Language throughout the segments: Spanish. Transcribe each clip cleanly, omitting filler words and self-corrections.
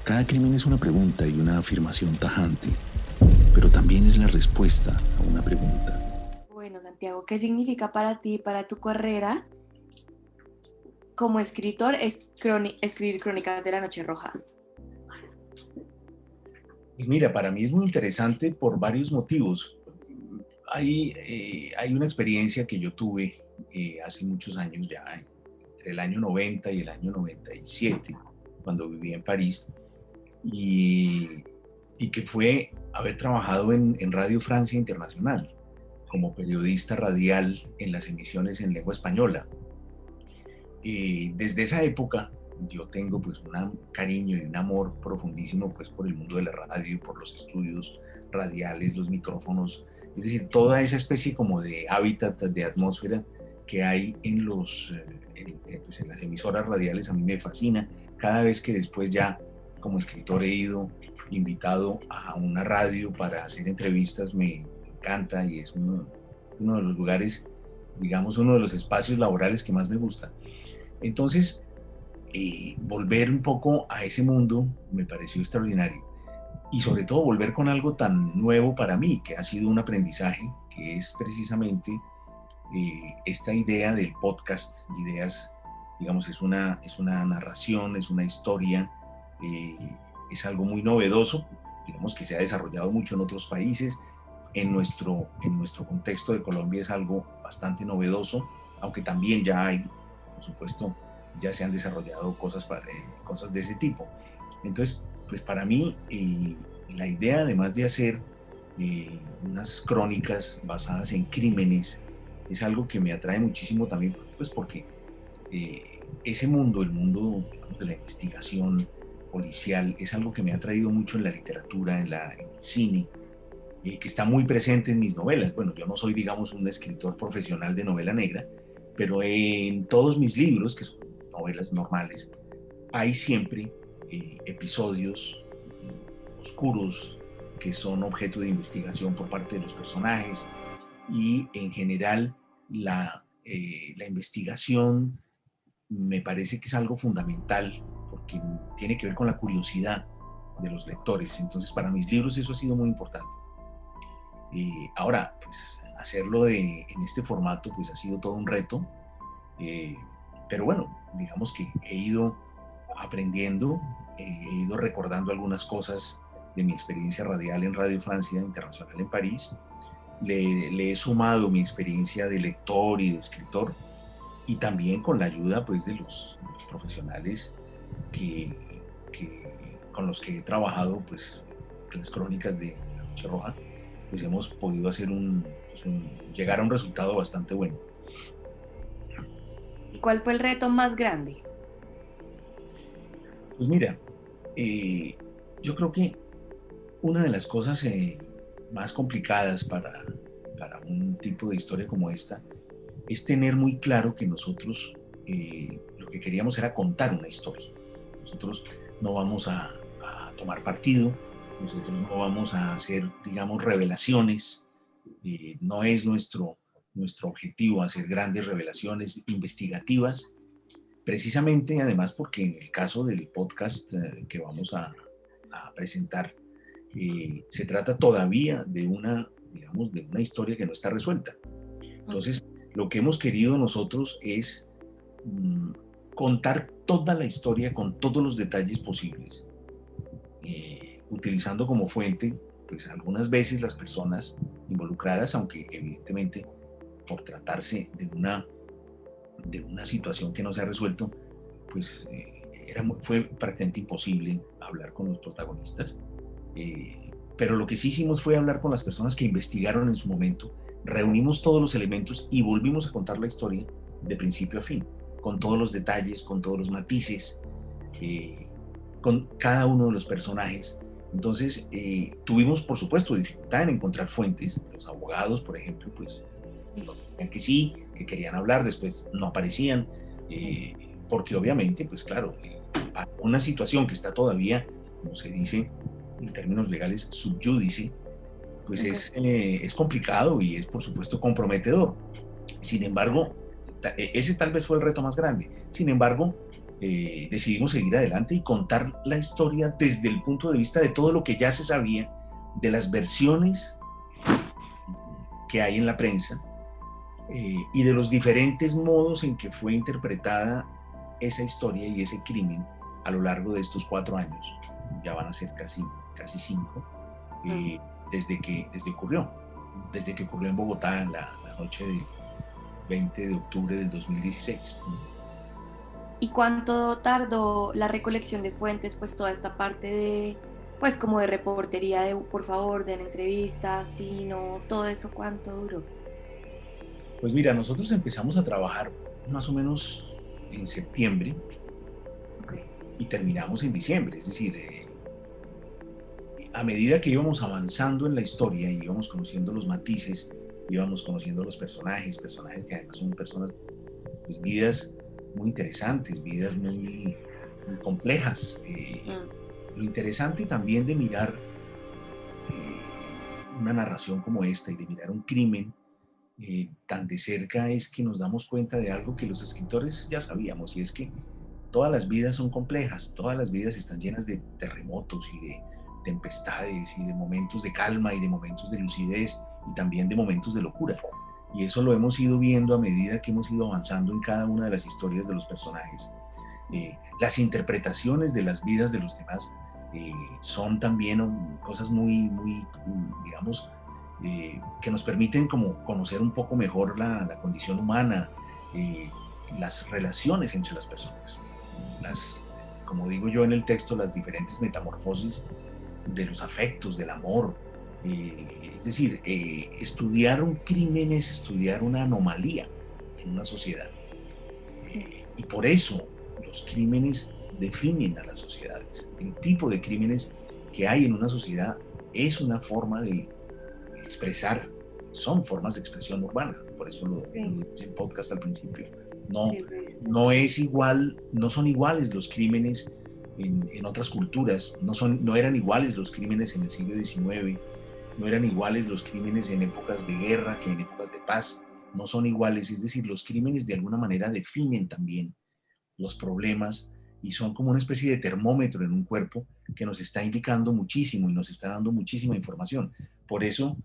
Cada crimen es una pregunta y una afirmación tajante, pero también es la respuesta a una pregunta. Bueno, Santiago, ¿qué significa para ti, para tu carrera como escritor, escribir Crónicas de la Noche Roja? Pues mira, para mí es muy interesante por varios motivos. Hay una experiencia que yo tuve hace muchos años ya, entre el año 90 y el año 97, cuando vivía en París, y, y que fue haber trabajado en Radio Francia Internacional como periodista radial en las emisiones en lengua española. Desde esa época yo tengo pues un cariño y un amor profundísimo pues por el mundo de la radio, por los estudios radiales, los micrófonos, es decir, toda esa especie como de hábitat, de atmósfera que hay pues en las emisoras radiales a mí me fascina. Cada vez que después ya como escritor he ido invitado a una radio para hacer entrevistas me encanta y es uno de los lugares, digamos, uno de los espacios laborales que más me gusta. Entonces, volver un poco a ese mundo me pareció extraordinario y sobre todo volver con algo tan nuevo para mí, que ha sido un aprendizaje, que es precisamente esta idea del podcast. Ideas, digamos, es una narración, es una historia, es algo muy novedoso, digamos que se ha desarrollado mucho en otros países. En nuestro contexto de Colombia es algo bastante novedoso, aunque también ya hay, por supuesto, ya se han desarrollado cosas de ese tipo. Entonces, pues para mí, la idea, además de hacer unas crónicas basadas en crímenes, es algo que me atrae muchísimo también, pues porque ese mundo, el mundo, digamos, de la investigación policial, es algo que me ha traído mucho en la literatura, en el cine, que está muy presente en mis novelas. Bueno, yo no soy, digamos, un escritor profesional de novela negra, pero en todos mis libros, que son novelas normales, hay siempre episodios oscuros que son objeto de investigación por parte de los personajes y en general la investigación me parece que es algo fundamental porque tiene que ver con la curiosidad de los lectores. Entonces, para mis libros eso ha sido muy importante. Ahora, pues hacerlo en este formato pues ha sido todo un reto, pero bueno, digamos que he ido aprendiendo, he ido recordando algunas cosas de mi experiencia radial en Radio Francia Internacional en París, le he sumado mi experiencia de lector y de escritor y también con la ayuda pues de los profesionales que, con los que he trabajado pues las crónicas de La Noche Roja, pues hemos podido hacer llegar a un resultado bastante bueno. ¿Y cuál fue el reto más grande? Pues mira, yo creo que una de las cosas más complicadas para un tipo de historia como esta es tener muy claro que nosotros lo que queríamos era contar una historia. Nosotros no vamos a tomar partido, nosotros no vamos a hacer, digamos, revelaciones, no es nuestro objetivo hacer grandes revelaciones investigativas, precisamente además porque en el caso del podcast que vamos a presentar, se trata todavía digamos, de una historia que no está resuelta. Entonces, lo que hemos querido nosotros es contar toda la historia con todos los detalles posibles, utilizando como fuente, pues algunas veces las personas involucradas, aunque evidentemente por tratarse de una situación que no se ha resuelto, pues fue prácticamente imposible hablar con los protagonistas. Pero lo que sí hicimos fue hablar con las personas que investigaron en su momento, reunimos todos los elementos y volvimos a contar la historia de principio a fin, con todos los detalles, con todos los matices, con cada uno de los personajes. Entonces, tuvimos, por supuesto, dificultad en encontrar fuentes. Los abogados, por ejemplo, pues decían que sí, que querían hablar, después no aparecían, porque obviamente, pues claro, para una situación que está todavía, como se dice en términos legales, sub judice, pues es complicado y es, por supuesto, comprometedor. Sin embargo, ese tal vez fue el reto más grande. Sin embargo, decidimos seguir adelante y contar la historia desde el punto de vista de todo lo que ya se sabía, de las versiones que hay en la prensa, y de los diferentes modos en que fue interpretada esa historia y ese crimen a lo largo de estos 4 años. Ya van a ser casi 5, desde que ocurrió en Bogotá la noche del 20 de octubre del 2016. ¿Y cuánto tardó la recolección de fuentes, pues toda esta parte de, pues como de reportería, de por favor, de entrevistas, si no, todo eso, cuánto duró? Pues mira, nosotros empezamos a trabajar más o menos en septiembre, Okay. y terminamos en diciembre, es decir, a medida que íbamos avanzando en la historia y íbamos conociendo los matices, íbamos conociendo los personajes que además son personas, pues vidas muy interesantes, vidas muy complejas. Lo interesante también de mirar una narración como esta y de mirar un crimen tan de cerca es que nos damos cuenta de algo que los escritores ya sabíamos, y es que todas las vidas son complejas, todas las vidas están llenas de terremotos y de tempestades y de momentos de calma y de momentos de lucidez y también de momentos de locura. Y eso lo hemos ido viendo a medida que hemos ido avanzando en cada una de las historias de los personajes. Las interpretaciones de las vidas de los demás son también cosas muy, digamos, que nos permiten como conocer un poco mejor la condición humana, las relaciones entre las personas. Como digo yo en el texto, las diferentes metamorfosis de los afectos, del amor. Es decir, estudiar un crimen es estudiar una anomalía en una sociedad. Y por eso los crímenes definen a las sociedades. El tipo de crímenes que hay en una sociedad es una forma de expresar, son formas de expresión urbana. Por eso lo dije en podcast al principio. No es igual, no son iguales los crímenes en otras culturas, no eran iguales los crímenes en el siglo XIX, no eran iguales los crímenes en épocas de guerra que en épocas de paz, no son iguales, es decir, los crímenes de alguna manera definen también los problemas y son como una especie de termómetro en un cuerpo que nos está indicando muchísimo y nos está dando muchísima información. Por eso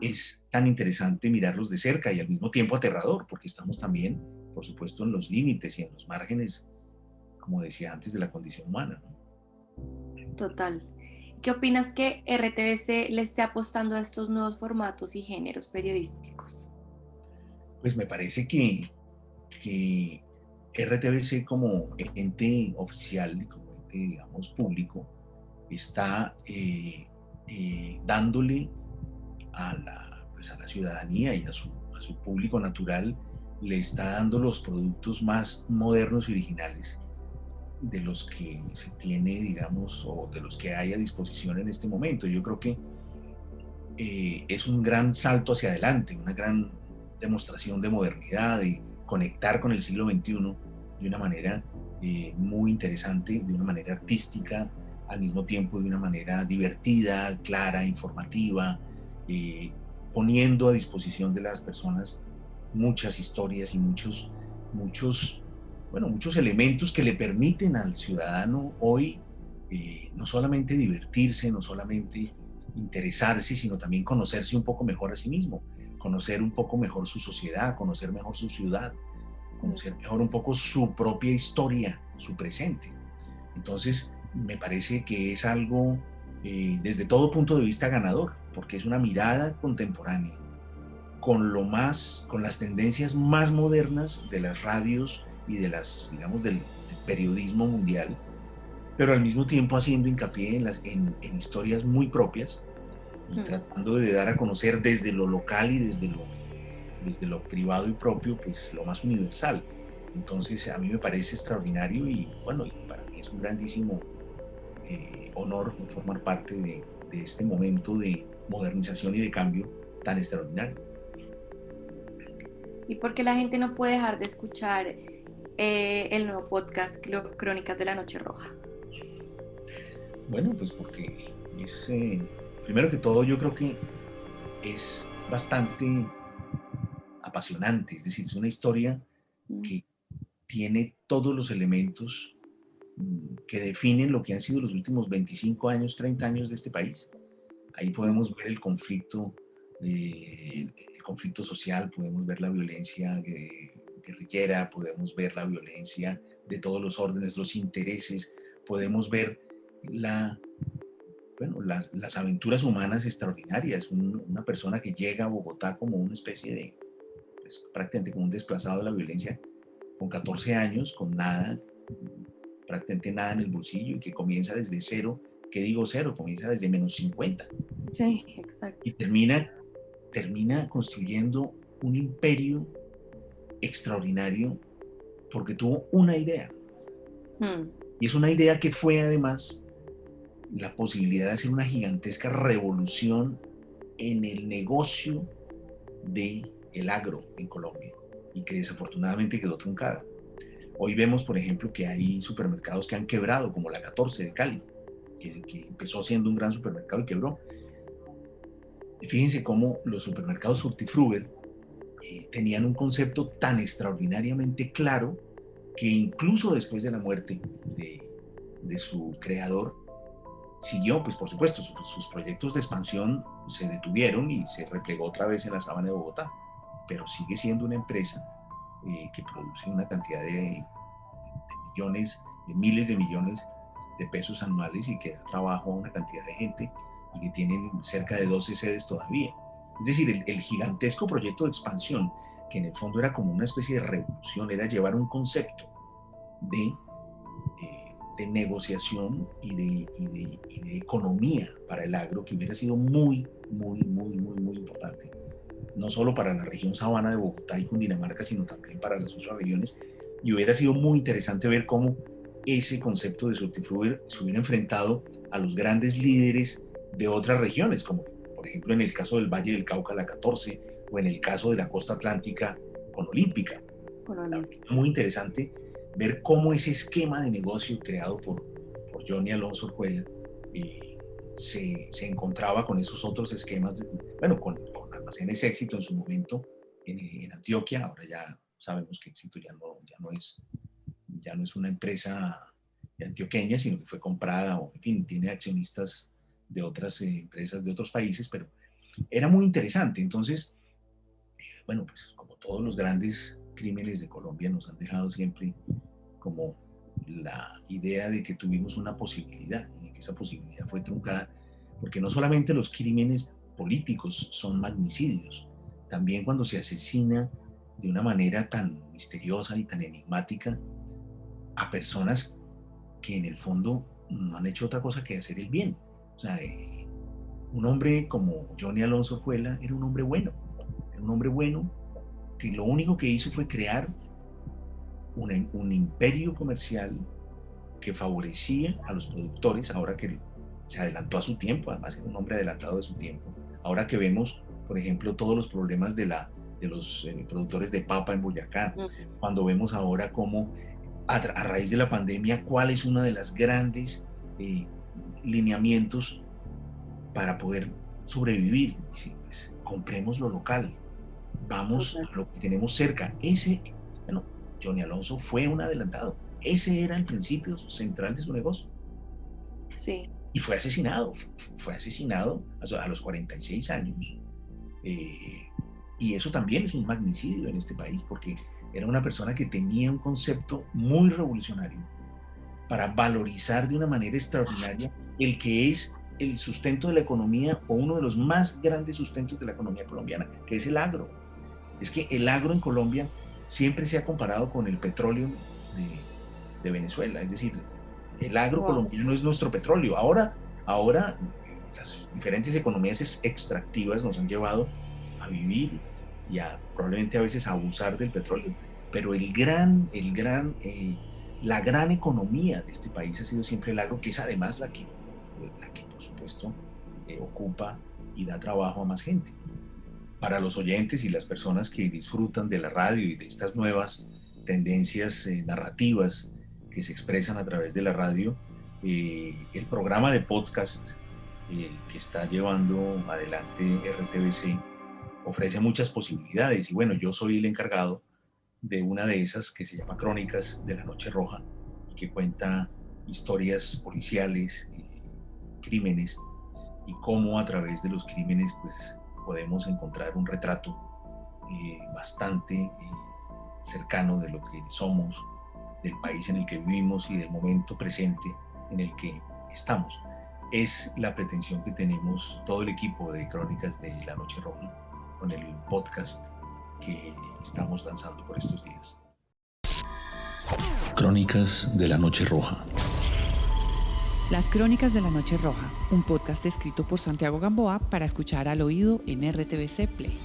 es tan interesante mirarlos de cerca y al mismo tiempo aterrador, porque estamos también, por supuesto, en los límites y en los márgenes, como decía antes, de la condición humana, ¿no? Total. ¿Qué opinas que RTBC le esté apostando a estos nuevos formatos y géneros periodísticos? Pues me parece que RTBC como ente oficial, como ente, digamos, público, está dándole pues a la ciudadanía y a su público natural, le está dando los productos más modernos y originales de los que se tiene, digamos, o de los que hay a disposición en este momento. Yo creo que es un gran salto hacia adelante, una gran demostración de modernidad, de conectar con el siglo XXI de una manera muy interesante, de una manera artística, al mismo tiempo de una manera divertida, clara, informativa, poniendo a disposición de las personas muchas historias y muchos elementos que le permiten al ciudadano hoy no solamente divertirse, no solamente interesarse, sino también conocerse un poco mejor a sí mismo, conocer un poco mejor su sociedad, conocer mejor su ciudad, conocer mejor un poco su propia historia, su presente. Entonces, me parece que es algo desde todo punto de vista ganador, porque es una mirada contemporánea con las tendencias más modernas de las radios y de del periodismo mundial, pero al mismo tiempo haciendo hincapié en historias muy propias y tratando de dar a conocer desde lo local y desde lo privado y propio, pues lo más universal. Entonces a mí me parece extraordinario y bueno, para mí es un grandísimo honor formar parte de este momento de modernización y de cambio tan extraordinario. ¿Y por qué la gente no puede dejar de escuchar el nuevo podcast Crónicas de la Noche Roja? Bueno, pues porque es, primero que todo, yo creo que es bastante apasionante, es decir, es una historia que tiene todos los elementos que definen lo que han sido los últimos 25 años, 30 años de este país. Ahí podemos ver el conflicto social, podemos ver la violencia guerrillera, podemos ver la violencia de todos los órdenes, los intereses, podemos ver las aventuras humanas extraordinarias. Una persona que llega a Bogotá como una especie de, pues, prácticamente como un desplazado de la violencia, con 14 años, con nada, prácticamente nada en el bolsillo, y que comienza desde cero. ¿Qué digo cero? Comienza desde menos 50. Sí, exacto. Y termina construyendo un imperio extraordinario porque tuvo una idea. Y es una idea que fue además la posibilidad de hacer una gigantesca revolución en el negocio del agro en Colombia, y que desafortunadamente quedó truncada. Hoy vemos, por ejemplo, que hay supermercados que han quebrado, como la 14 de Cali, que empezó siendo un gran supermercado y quebró. Fíjense cómo los supermercados Fructifruber tenían un concepto tan extraordinariamente claro que incluso después de la muerte de su creador, siguió, pues por supuesto, sus proyectos de expansión se detuvieron y se replegó otra vez en la sabana de Bogotá, pero sigue siendo una empresa que produce una cantidad de millones, de miles de millones de pesos anuales, y que da trabajo a una cantidad de gente, y que tienen cerca de 12 sedes todavía. Es decir, el gigantesco proyecto de expansión, que en el fondo era como una especie de revolución, era llevar un concepto de negociación y de economía para el agro, que hubiera sido muy importante, no solo para la región sabana de Bogotá y Cundinamarca, sino también para las otras regiones. Y hubiera sido muy interesante ver cómo ese concepto de Fructifruber se hubiera enfrentado a los grandes líderes de otras regiones, como por ejemplo en el caso del Valle del Cauca, la 14, o en el caso de la costa atlántica con Olímpica. Muy interesante ver cómo ese esquema de negocio creado por Johnny Alonso Orjuela se encontraba con esos otros esquemas, con Almacenes Éxito en su momento en Antioquia. Ahora ya sabemos que Éxito ya no es una empresa antioqueña, sino que fue comprada, o en fin, tiene accionistas de otras empresas de otros países, pero era muy interesante. Entonces, pues como todos los grandes crímenes de Colombia, nos han dejado siempre como la idea de que tuvimos una posibilidad, y de que esa posibilidad fue truncada, porque no solamente los crímenes políticos son magnicidios, también cuando se asesina de una manera tan misteriosa y tan enigmática a personas que en el fondo no han hecho otra cosa que hacer el bien. O sea, un hombre como Johnny Alonso Orjuela era un hombre bueno, que lo único que hizo fue crear un imperio comercial que favorecía a los productores. Ahora que se adelantó a su tiempo, además era un hombre adelantado de su tiempo. Ahora que vemos, por ejemplo, todos los problemas de los productores de papa en Boyacá, cuando vemos ahora cómo a raíz de la pandemia, cuál es uno de los grandes lineamientos para poder sobrevivir. Dice, pues, compremos lo local, vamos a lo que tenemos cerca. Johnny Alonso fue un adelantado. Ese era el principio central de su negocio. Sí. Y fue asesinado a los 46 años. Y eso también es un magnicidio en este país, porque era una persona que tenía un concepto muy revolucionario para valorizar de una manera extraordinaria el que es el sustento de la economía, o uno de los más grandes sustentos de la economía colombiana, que es el agro. Es que el agro en Colombia siempre se ha comparado con el petróleo de Venezuela. Es decir, el agro colombiano es nuestro petróleo. Ahora las diferentes economías extractivas nos han llevado a vivir y probablemente a veces a abusar del petróleo, pero la gran economía de este país ha sido siempre el agro, que es además la que por supuesto ocupa y da trabajo a más gente. Para los oyentes y las personas que disfrutan de la radio y de estas nuevas tendencias narrativas que se expresan a través de la radio, el programa de podcast que está llevando adelante RTBC ofrece muchas posibilidades. Y bueno, yo soy el encargado de una de esas, que se llama Crónicas de la Noche Roja, y que cuenta historias policiales, crímenes, y cómo a través de los crímenes pues podemos encontrar un retrato bastante cercano de lo que somos, del país en el que vivimos y del momento presente en el que estamos. Es la pretensión que tenemos todo el equipo de Crónicas de la Noche Roja con el podcast que estamos lanzando por estos días. Crónicas de la Noche Roja. Las Crónicas de la Noche Roja, un podcast escrito por Santiago Gamboa para escuchar al oído en RTVC Play.